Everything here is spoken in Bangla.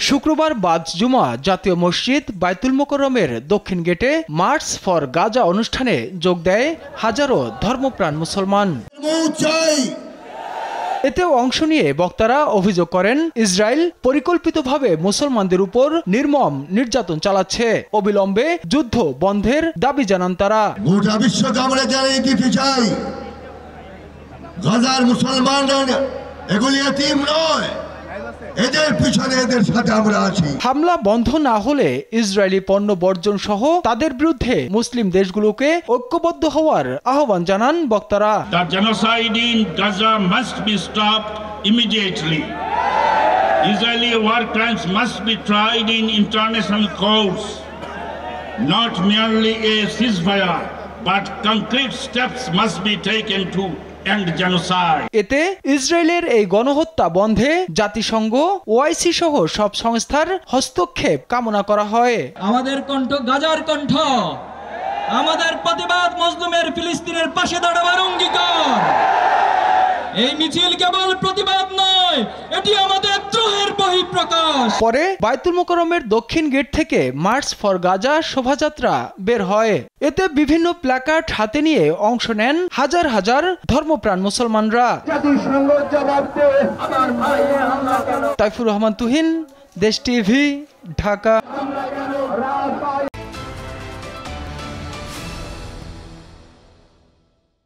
শুক্রবার বাদ জুমা জাতীয় মসজিদ বায়তুল মোকাররমের দক্ষিণ গেটে মার্চ ফর গাজা অনুষ্ঠানে যোগ দেয় হাজারো ধর্মপ্রাণ মুসলমান। এতে অংশ নিয়ে বক্তারা অভিযোগ করেন, ইসরায়েল পরিকল্পিতভাবে মুসলমানদের উপর নির্মম নির্যাতন চালাচ্ছে। অবিলম্বে যুদ্ধ বন্ধের দাবি জানান তারা। গোটা বিশ্বকে আমরা জানিয়ে দিতে চাই, গাজার মুসলমানরা এগুলি এতিম নয়, এদের পিছনে এদের সাথে আমরা আছি। হামলা বন্ধ না হলে ইসরায়েলি পণ্য বর্জন সহ তাদের বিরুদ্ধে মুসলিম দেশগুলোকে ঐক্যবদ্ধ হওয়ার আহ্বান জানান বক্তারা। The genocide in Gaza must be stopped immediately. Israeli war crimes must be tried in international courts. Not merely a ceasefire, but concrete steps must be taken to end genocide. এতে ইসরায়েলের এই গণহত্যা বন্ধে জাতিসংঘ, ওআইসি সহ সব সংস্থার হস্তক্ষেপ কামনা করা হয়। আমাদের কণ্ঠ গাজার কণ্ঠ, আমাদের প্রতিবাদ মজলুমের ফিলিস্তিনের পাশে দাঁড়াবার অঙ্গীকার। এই মিছিল কেবল প্রতিবাদ নয়, এটি আমাদের দ্রোহের বহিঃপ্রকাশ। পরে বায়তুল মোকাররমের দক্ষিণ গেট থেকে মার্চ ফর গাজা শোভাযাত্রা বের হয়। এতে বিভিন্ন প্ল্যাকার্ড হাতে নিয়ে অংশ নেন হাজার হাজার ধর্মপ্রাণ মুসলমানরা। তাইফুর রহমান তুহিন, দেশ টিভি, ঢাকা।